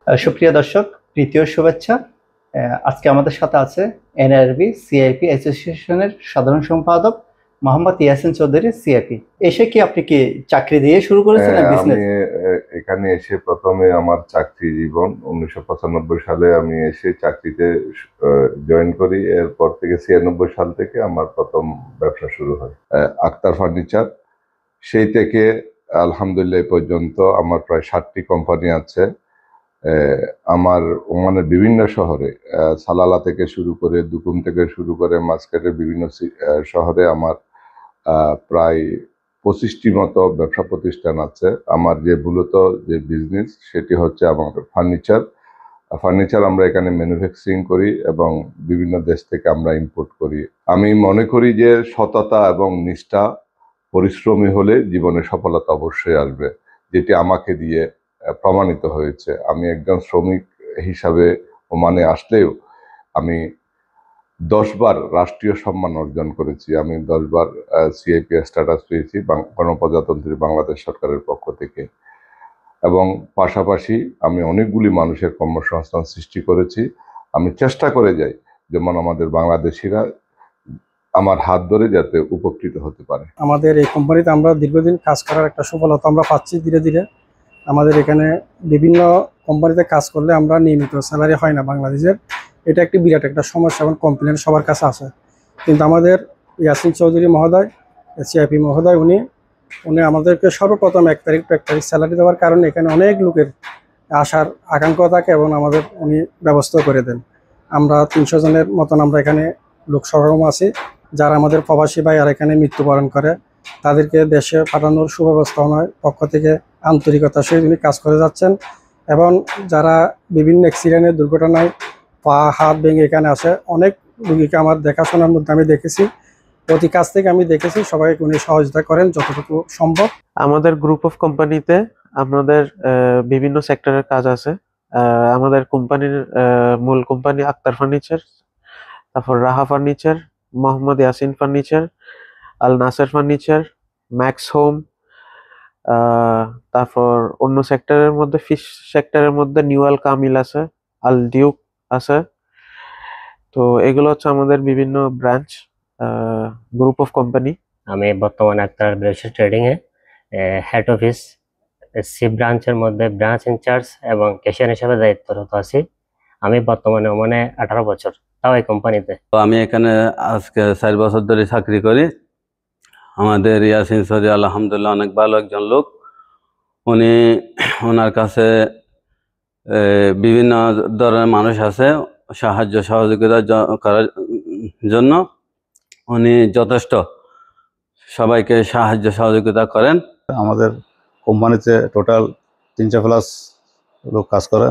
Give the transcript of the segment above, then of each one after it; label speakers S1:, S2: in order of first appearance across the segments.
S1: সুপ্রিয় দর্শক, প্রীতি ও শুভেচ্ছা। আজকে আমাদের সাথে আছে এনআরবি সিআইপি অ্যাসোসিয়েশনের সাধারণ সম্পাদক মোহাম্মদ ইয়াসিন চৌধুরী সিআইপি। এসে কি আপনি কি চাকরি দিয়ে শুরু করেছেন না
S2: আমি
S1: বিজনেস?
S2: এখানে এসে প্রথমে আমার চাকরি জীবন ১৯৯৫ সালে আমি এসে চাকরিতে জয়েন করি। এরপর থেকে ৯৬ সাল থেকে আমার প্রথম ব্যবসা শুরু হয় আক্তার ফার্নিচার। সেই থেকে আলহামদুলিল্লাহ এই পর্যন্ত আমার প্রায় ৭টি কোম্পানি আছে। আমার ওমানের বিভিন্ন শহরে, সালালা থেকে শুরু করে, দুকুম থেকে শুরু করে, মাসকাটের বিভিন্ন শহরে আমার প্রায় ২৫টি মতো ব্যবসা প্রতিষ্ঠান আছে। আমার যে মূলত যে বিজনেস সেটি হচ্ছে আমার ফার্নিচার। ফার্নিচার আমরা এখানে ম্যানুফ্যাকচারিং করি এবং বিভিন্ন দেশ থেকে আমরা ইম্পোর্ট করি। আমি মনে করি যে সততা এবং নিষ্ঠা, পরিশ্রমী হলে জীবনে সফলতা অবশ্যই আসবে, যেটি আমাকে দিয়ে প্রমাণিত হয়েছে। আমি একজন শ্রমিক হিসাবে ওমানে আসলেও আমি ১০ বার রাষ্ট্রীয় সম্মান অর্জন করেছি। আমি ১০ বার সিআইপি স্ট্যাটাস পেয়েছি গণপ্রজাতন্ত্রী বাংলাদেশ সরকারের পক্ষ থেকে। এবং পাশাপাশি আমি অনেকগুলি মানুষের কর্মসংস্থান সৃষ্টি করেছি। আমি চেষ্টা করে যাই যেমন আমাদের বাংলাদেশিরা আমার হাত ধরে যাতে উপকৃত হতে পারে।
S3: আমাদের এই কোম্পানিতে আমরা দীর্ঘদিন কাজ করার একটা সফলতা আমরা পাচ্ছি ধীরে ধীরে। আমাদের এখানে বিভিন্ন কোম্পানিতে কাজ করলে আমরা নিয়মিত স্যালারি হয় না বাংলাদেশের। এটা একটি বিরাট একটা সমস্যা এবং কমপ্লেন সবার কাছে আছে। কিন্তু আমাদের ইয়াসিন চৌধুরী মহোদয়, সিআইপি মহোদয়, উনি আমাদেরকে সর্বপ্রথম ১ তারিখ টু ১ তারিখ স্যালারি দেওয়ার কারণে এখানে অনেক লোকের আসার আকাঙ্ক্ষা থাকে এবং আমাদের উনি ব্যবস্থা করে দেন। আমরা ৩০০ জনের মতন আমরা এখানে লোক সরগম আছি, যারা আমাদের প্রবাসী ভাইয়ারা এখানে মৃত্যুবরণ করে তাদেরকে দেশে পাঠানোর সুব্যবস্থাপনার পক্ষ থেকে আন্তরিকতার সহিত উনি কাজ করে যাচ্ছেন। এবং যারা বিভিন্ন অ্যাক্সিডেন্টের দুর্ঘটনায় পা হাত ভেঙে এখানে আসে, অনেক রুগীকে আমার দেখাশোনার মধ্যে আমি দেখেছি, প্রতি কাছ থেকে আমি দেখেছি সবাইকে উনি সহযোগিতা করেন যতটুকু সম্ভব।
S4: আমাদের গ্রুপ অফ কোম্পানিতে আমাদের বিভিন্ন সেক্টরের কাজ আছে। আমাদের কোম্পানির মূল কোম্পানি আক্তার ফার্নিচার, তারপর রাহা ফার্নিচার, মোহাম্মদ ইয়াসিন ফার্নিচার, আল নাসের ফার্নিচার, ম্যাক্স হোম। তারপর অন্য সেক্টরের মধ্যে ফিশ সেক্টরের মধ্যে নিউ আল কামিল আছে, আল ডিউক আছে। তো এগুলো হচ্ছে আমাদের বিভিন্ন ব্রাঞ্চ, গ্রুপ অফ কোম্পানি।
S5: আমি বর্তমানে আক্তার ব্রেসেস ট্রেডিং এ হেড অফিস সি ব্রাঞ্চের মধ্যে ব্রাঞ্চ ইনচার্জ এবং ক্যাশিয়ার হিসেবে দায়িত্বরত আছি। আমি বর্তমানে মানে 18 বছর তাও এই কোম্পানিতে।
S6: তো আমি এখানে আজকে 4 বছর ধরে চাকরি করি। আমাদের ইয়াসিন চৌধুরী আলহামদুলিল্লাহ অনেক ভালো একজন লোক। উনি ওনার কাছে বিভিন্ন ধরনের মানুষ আছে, সাহায্য সহযোগিতা করার জন্য উনি যথেষ্ট সবাইকে সাহায্য সহযোগিতা করেন।
S7: আমাদের কোম্পানিতে টোটাল 300+ লোক কাজ করে,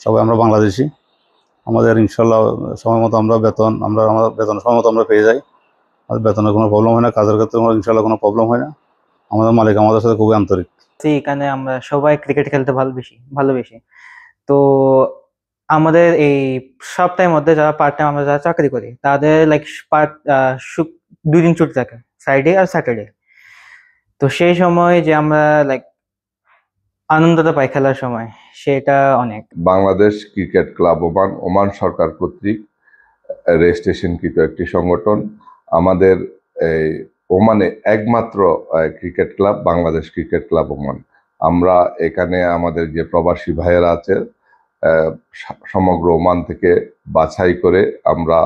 S7: সবাই আমরা বাংলাদেশি। আমাদের ইনশাল্লাহ সময় মতো আমরা আমাদের বেতন সময় মতো আমরা পেয়ে যাই। আমাদের বেতনের কোনো প্রবলেম হয় না, কাজের ক্ষেত্রে ইনশাল্লাহ কোনো প্রবলেম হয় না। আমাদের মালিক আমাদের সাথে খুবই আন্তরিক।
S8: এখানে আমরা সবাই ক্রিকেট খেলতে ভালোবেসি। তো আমাদের এই সপ্তাহের মধ্যে যারা পার্ট টাইম আমরা যারা চাকরি করি তাদের লাইক 2 দিন ছুটি থাকে, ফ্রাইডে আর স্যাটারডে। তো সেই সময় যে আমরা লাইক আনন্দটা পাই খেলার সময়, সেটা অনেক।
S2: Bangladesh cricket club Oman, Oman সরকার কর্তৃক রেজিস্ট্রেশনকৃত একটি সংগঠন। আমাদের এই ওমানে একমাত্র cricket club Bangladesh cricket club Oman. আমরা এখানে আমাদের যে প্রবাসী ভাইয়েরা আছে সমগ্র ওমান থেকে বাছাই করে আমরা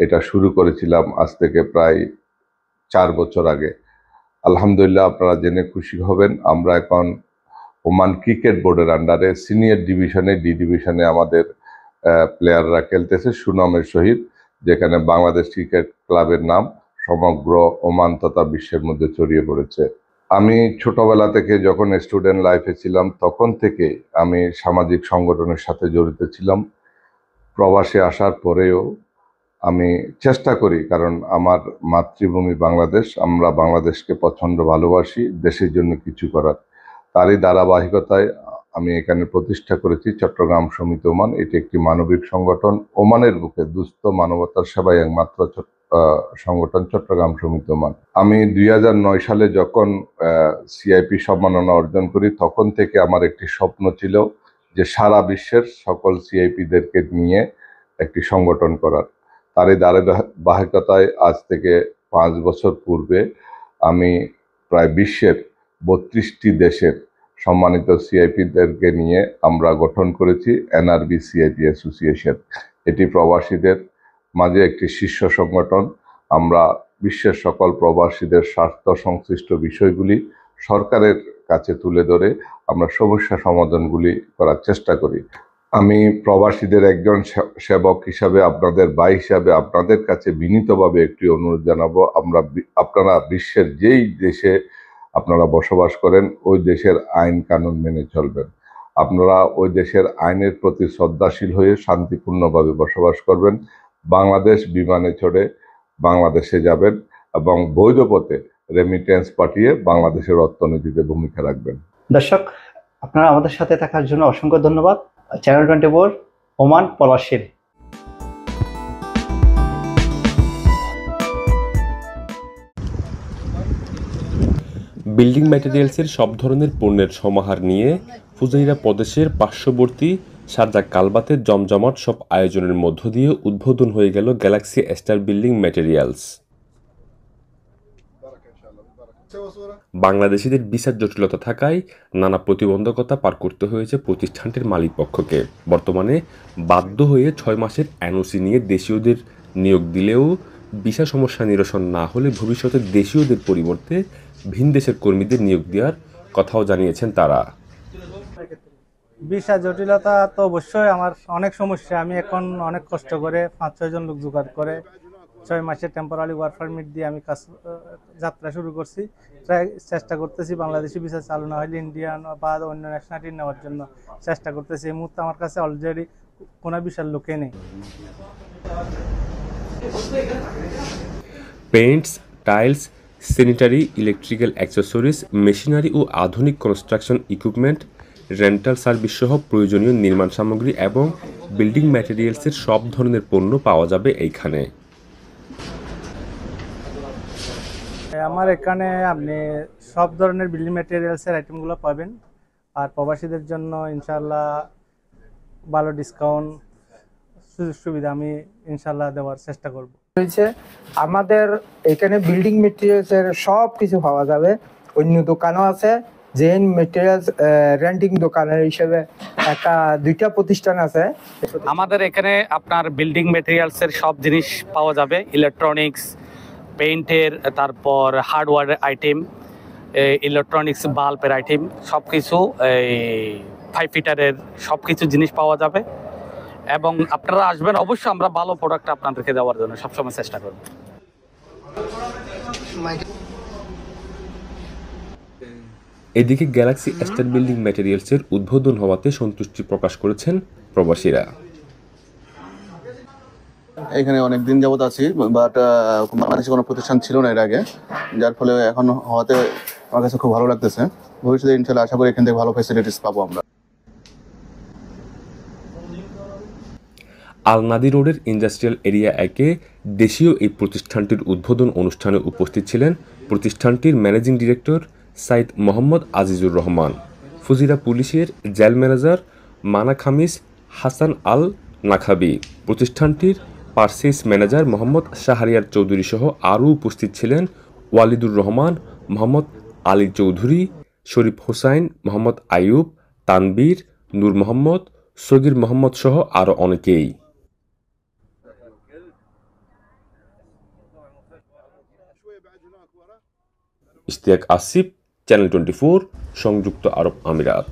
S2: এটা শুরু করেছিলাম আজ থেকে প্রায় 4 বছর আগে। আলহামদুলিল্লাহ, আপনারা জেনে খুশি হবেন, আমরা এখন ওমান ক্রিকেট বোর্ডের আন্ডারে সিনিয়র ডিভিশনে, ডি ডিভিশনে আমাদের প্লেয়াররা খেলতেছে সুনামের সহিত, যেখানে বাংলাদেশ ক্রিকেট ক্লাবের নাম সমগ্র ওমান তথা বিশ্বের মধ্যে ছড়িয়ে পড়েছে। আমি ছোটবেলা থেকে যখন স্টুডেন্ট লাইফে ছিলাম তখন থেকে আমি সামাজিক সংগঠনের সাথে জড়িত ছিলাম। প্রবাসে আসার পরেও আমি চেষ্টা করি, কারণ আমার মাতৃভূমি বাংলাদেশ, আমরা বাংলাদেশকে প্রচণ্ড ভালোবাসি, দেশের জন্য কিছু করার। তারই ধারাবাহিকতায় আমি এখানে প্রতিষ্ঠা করেছি চট্টগ্রাম সমিতি ওমান। এটি একটি মানবিক সংগঠন, ওমানের বুকে দুস্থ মানবতার সেবায় একমাত্র সংগঠন চট্টগ্রাম সমিতি ওমান। আমি 2009 সালে যখন সিআইপি সম্মাননা অর্জন করি তখন থেকে আমার একটি স্বপ্ন ছিল যে সারা বিশ্বের সকল সিআইপিদেরকে নিয়ে একটি সংগঠন করার। তারই ধারাবাহিকতায় আজ থেকে 5 বছর পূর্বে আমি প্রায় বিশ্বের 32টি দেশের সম্মানিত সিআইপিদেরকে নিয়ে আমরা গঠন করেছি এনআরবি সিআইপি অ্যাসোসিয়েশন। এটি প্রবাসীদের মাঝে একটি শীর্ষ সংগঠন। আমরা বিশ্বের সকল প্রবাসীদের স্বার্থ সংশ্লিষ্ট বিষয়গুলি সরকারের কাছে তুলে ধরে আমরা সমস্যা সমাধানগুলি করার চেষ্টা করি। আমি প্রবাসীদের একজন সেবক হিসাবে, আপনাদের ভাই হিসাবে আপনাদের কাছে বিনীতভাবে একটি অনুরোধ জানাবো, আপনারা বিশ্বের যেই দেশে আপনারা বসবাস করেন ওই দেশের আইন কানুন মেনে চলবেন। আপনারা ওই দেশের আইনের প্রতি শ্রদ্ধাশীল হয়ে শান্তিপূর্ণভাবে বসবাস করবেন। বাংলাদেশ বিমানে চড়ে বাংলাদেশে যাবেন এবং বৈধ পথে রেমিটেন্স পাঠিয়ে বাংলাদেশের অর্থনীতিতে ভূমিকা রাখবেন।
S1: দর্শক, আপনারা আমাদের সাথে থাকার জন্য অসংখ্য ধন্যবাদ। চ্যানেল 24 ওমান পলাশীর।
S9: বিল্ডিং ম্যাটেরিয়ালসের সব ধরনের পণ্যের সমাহার নিয়ে ফুজাইরা প্রদেশের পার্শ্ববর্তী শারজা কালবাতে জমজমাট সব আয়োজনের মধ্য দিয়ে উদ্বোধন হয়ে গেল গ্যালাক্সি স্টার বিল্ডিং ম্যাটেরিয়ালস। বাংলাদেশিদের ভিসার জটিলতা থাকায় নানা প্রতিবন্ধকতা পার করতে হয়েছে প্রতিষ্ঠানটির মালিকপক্ষকে। বর্তমানে বাধ্য হয়ে 6 মাসের এনওসি নিয়ে দেশীয়দের নিয়োগ দিলেও ভিসা সমস্যা নিরসন না হলে ভবিষ্যতে দেশীয়দের পরিবর্তে ভিন দেশের কর্মীদের নিয়োগ দেওয়ার কথাও জানিয়েছেন তারা।
S10: ভিসা জটিলতা তো অবশ্যই আমার অনেক সমস্যা। আমি এখন অনেক কষ্ট করে 5-6 জন লোক জোগাড় করে 6 মাসের টেম্পোরারি ওয়ার্ক পারমিট দিয়ে আমি যাত্রা শুরু করছি। চেষ্টা করতেছি বাংলাদেশি ভিসা চালু না হলে ইন্ডিয়ান বা অন্য ন্যাশনালিটি নেওয়ার জন্য চেষ্টা করতেছি। এই মুহূর্তে আমার কাছে অলরেডি কোনো ভিসার লোকই নেই।
S9: Paints, tiles, sanitary, electrical accessories, machinery ও আধুনিক কনস্ট্রাকশন ইকুইপমেন্ট, রেন্টাল সার্ভিস সহ প্রয়োজনীয় নির্মাণ সামগ্রী এবং বিল্ডিং ম্যাটেরিয়ালসের সব ধরনের পণ্য পাওয়া যাবে এইখানে।
S10: আমার এখানে আপনি সব ধরনের বিল্ডিং ম্যাটেরিয়ালসের আইটেমগুলো পাবেন। আর প্রবাসীদের জন্য ইনশাল্লাহ ভালো ডিসকাউন্ট সুযোগ সুবিধা আমি ইনশাল্লাহ দেওয়ার চেষ্টা করব।
S11: আমাদের এখানে বিল্ডিং মেটেরিয়ালসের সব কিছু পাওয়া যাবে। অন্য দোকানও আছে, জেন মেটেরিয়ালস রেন্টিং দোকানের হিসেবে 2টা প্রতিষ্ঠান আছে।
S12: আমাদের এখানে আপনার বিল্ডিং মেটেরিয়ালসের সব জিনিস পাওয়া যাবে, ইলেকট্রনিক্স, পেইন্টের, তারপর হার্ডওয়্যারের আইটেম, ইলেকট্রনিক্স বাল্বের আইটেম, সব কিছু 5 ফিটারের সব কিছু জিনিস পাওয়া যাবে। এবং আপনারা আসবেন, অবশ্যই আমরা ভালো প্রোডাক্ট আপনাদেরকে দেওয়ার জন্য সবসময় চেষ্টা করব।
S9: এদিকে গ্যালাক্সি স্টার বিল্ডিং ম্যাটেরিয়ালসের উদ্বোধন হওয়াতে সন্তুষ্টি প্রকাশ করেছেন প্রবাসীরা।
S7: এখানে অনেক দিন যাবত আছি, বাট বাংলাদেশে কোনো প্রতিষ্ঠান ছিল না এর আগে, যার ফলে এখন হওয়াতে আমার কাছে খুব ভালো লাগতেছে। ভবিষ্যতে ইনশাল্লাহ আশা করি এখান থেকে ভালো ফ্যাসিলিটিস পাবো আমরা।
S9: আলনাদি রোডের ইন্ডাস্ট্রিয়াল এরিয়া 1-এ দেশীয় এই প্রতিষ্ঠানটির উদ্বোধন অনুষ্ঠানে উপস্থিত ছিলেন প্রতিষ্ঠানটির ম্যানেজিং ডিরেক্টর সাইদ মোহাম্মদ আজিজুর রহমান, ফুজিরা পুলিশের জেল ম্যানেজার মানা খামিস হাসান আল নাখাবি, প্রতিষ্ঠানটির পার্সেস ম্যানেজার মোহাম্মদ শাহরিয়ার চৌধুরী সহ আরও উপস্থিত ছিলেন ওয়ালিদুর রহমান, মোহাম্মদ আলী চৌধুরী, শরীফ হোসাইন, মোহাম্মদ আইয়ুব, তানবীর, নূর মোহাম্মদ, সগির মোহাম্মদ সহ আরও অনেকেই। ইশতিয়াক আসিফ, চ্যানেল 24, সংযুক্ত আরব আমিরাত।